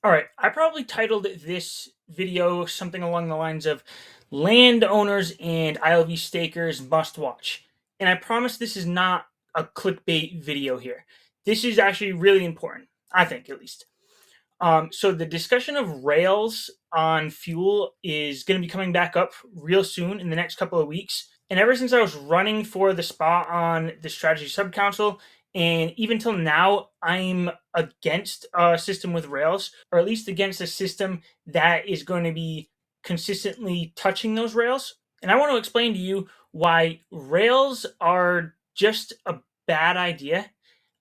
All right, I probably titled this video something along the lines of landowners and ILV stakers must watch. And I promise this is not a clickbait video here. This is actually really important, I think at least. So the discussion of rails on fuel is going to be coming back up real soon in the next couple of weeks. And ever since I was running for the spot on the strategy subcouncil, and even till now, I'm against a system with rails, or at least against a system that is going to be consistently touching those rails. And I want to explain to you why rails are just a bad idea,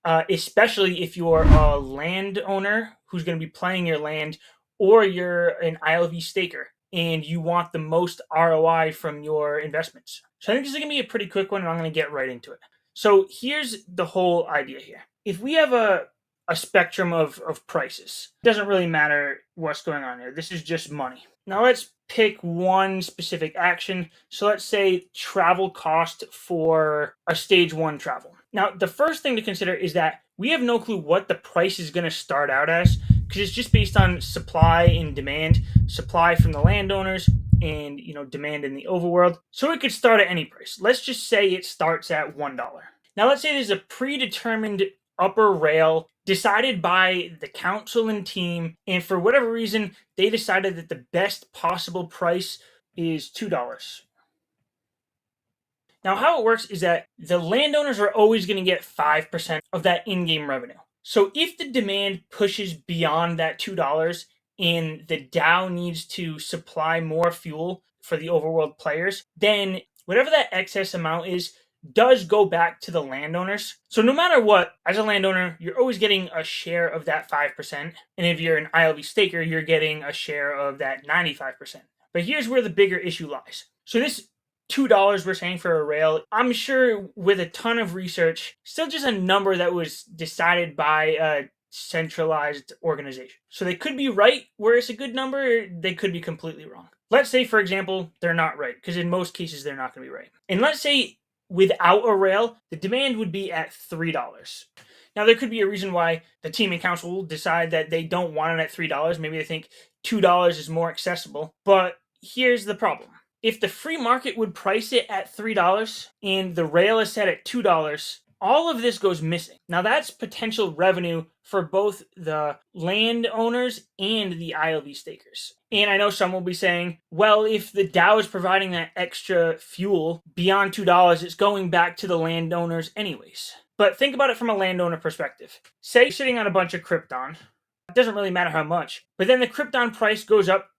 especially if you're a landowner who's going to be playing your land, or you're an ILV staker and you want the most ROI from your investments. So I think this is going to be a pretty quick one, and I'm going to get right into it. So here's the whole idea here. If we have a spectrum of prices, it doesn't really matter what's going on here. This is just money. Now let's pick one specific action. So let's say travel cost for a stage one travel. Now, the first thing to consider is that we have no clue what the price is going to start out as, because it's just based on supply and demand, supply from the landowners and demand in the overworld. So it could start at any price. Let's just say it starts at $1. Now let's say there's a predetermined upper rail decided by the council and team, and for whatever reason they decided that the best possible price is $2. Now, how it works is that the landowners are always going to get 5% of that in-game revenue. So if the demand pushes beyond that $2 and the DAO needs to supply more fuel for the overworld players, then whatever that excess amount is does go back to the landowners. So no matter what, as a landowner, you're always getting a share of that 5%. And if you're an ILV staker, you're getting a share of that 95%. But here's where the bigger issue lies. So this $2 we're saying for a rail, I'm sure with a ton of research, still just a number that was decided by a centralized organization. So they could be right where it's a good number, they could be completely wrong. Let's say, for example, they're not right, because in most cases they're not going to be right. And let's say without a rail, the demand would be at $3. Now, there could be a reason why the team and council will decide that they don't want it at $3. Maybe they think $2 is more accessible. But here's the problem. If the free market would price it at $3 and the rail is set at $2, all of this goes missing. Now that's potential revenue for both the landowners and the ILV stakers. And I know some will be saying, well, if the DAO is providing that extra fuel beyond $2, it's going back to the landowners anyways. But think about it from a landowner perspective. Say you're sitting on a bunch of Krypton. It doesn't really matter how much. But then the Krypton price goes up,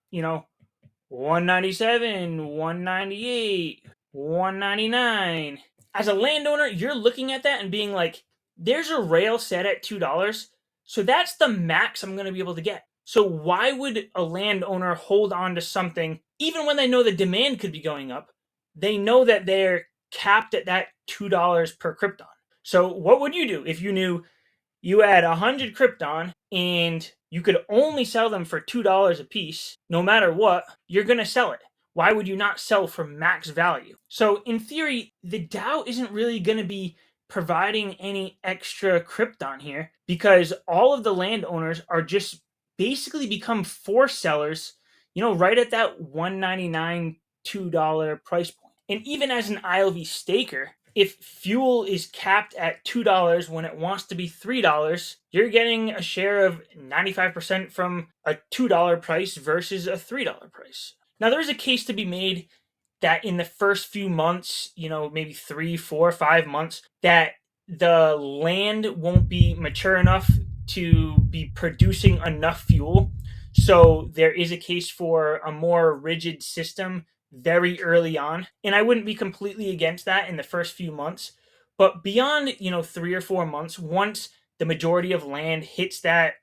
197, 198, 199. As a landowner, you're looking at that and being like, there's a rail set at $2, so that's the max I'm going to be able to get. So why would a landowner hold on to something even when they know the demand could be going up? They know that they're capped at that $2 per Krypton. So what would you do if you knew you had 100 Krypton and you could only sell them for $2 a piece? No matter what, you're going to sell it. Why would you not sell for max value? So in theory, the DAO isn't really going to be providing any extra Krypton here, because all of the landowners are just basically become forced sellers, right at that $199, $2 price point. And even as an ILV staker, if fuel is capped at $2 when it wants to be $3, you're getting a share of 95% from a $2 price versus a $3 price. Now, there's a case to be made that in the first few months, maybe 3, 4, 5 months, that the land won't be mature enough to be producing enough fuel. So there is a case for a more rigid system very early on. And I wouldn't be completely against that in the first few months. But beyond, 3 or 4 months, once the majority of land hits that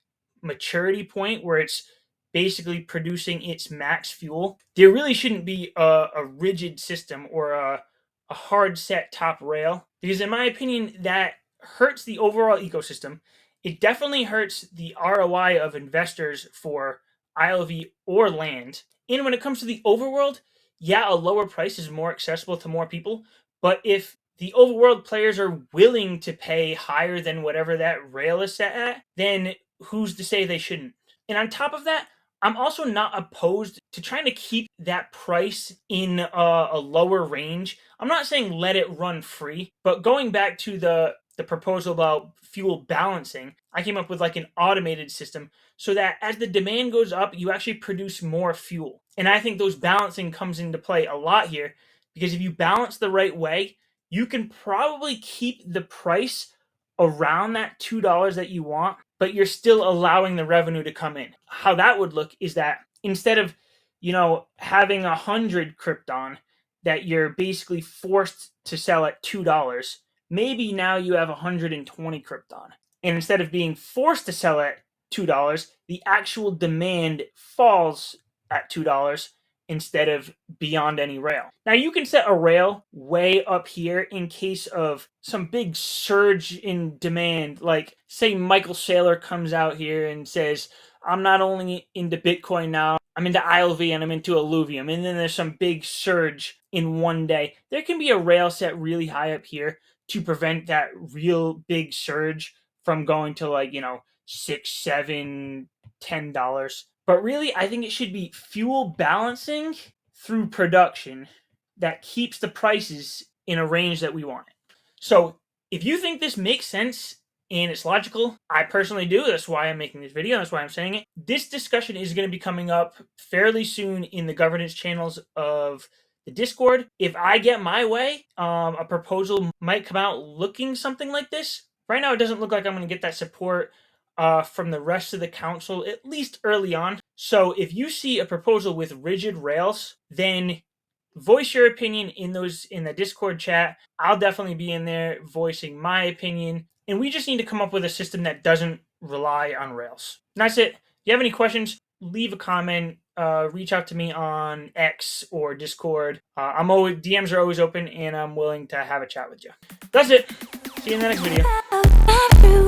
maturity point where it's basically producing its max fuel, there really shouldn't be a rigid system or a hard set top rail, because in my opinion, that hurts the overall ecosystem. It definitely hurts the ROI of investors for ILV or land. And when it comes to the overworld, yeah, a lower price is more accessible to more people. But if the overworld players are willing to pay higher than whatever that rail is set at, then who's to say they shouldn't? And on top of that, I'm also not opposed to trying to keep that price in a lower range. I'm not saying let it run free, but going back to the proposal about fuel balancing, I came up with like an automated system so that as the demand goes up, you actually produce more fuel. And I think those balancing comes into play a lot here, because if you balance the right way, you can probably keep the price around that $2 that you want, but you're still allowing the revenue to come in. How that would look is that instead of, having 100 Krypton that you're basically forced to sell at $2, maybe now you have 120 Krypton. And instead of being forced to sell at $2, the actual demand falls at $2 instead of beyond any rail. Now you can set a rail way up here in case of some big surge in demand, like say Michael Saylor comes out here and says, I'm not only into Bitcoin now, I'm into ILV and I'm into Illuvium, and then there's some big surge in one day. There can be a rail set really high up here to prevent that real big surge from going to like, $6, $7, $10. But really, I think it should be fuel balancing through production that keeps the prices in a range that we want it. So if you think this makes sense and it's logical, I personally do. That's why I'm making this video. That's why I'm saying it. This discussion is going to be coming up fairly soon in the governance channels of the Discord. If I get my way, a proposal might come out looking something like this. Right now, it doesn't look like I'm going to get that support from the rest of the council, at least early on. So if you see a proposal with rigid rails, then voice your opinion in the Discord chat. I'll definitely be in there voicing my opinion. And we just need to come up with a system that doesn't rely on rails. And that's it. If you have any questions, leave a comment. Reach out to me on X or Discord. DMs are always open, and I'm willing to have a chat with you. That's it. See you in the next video.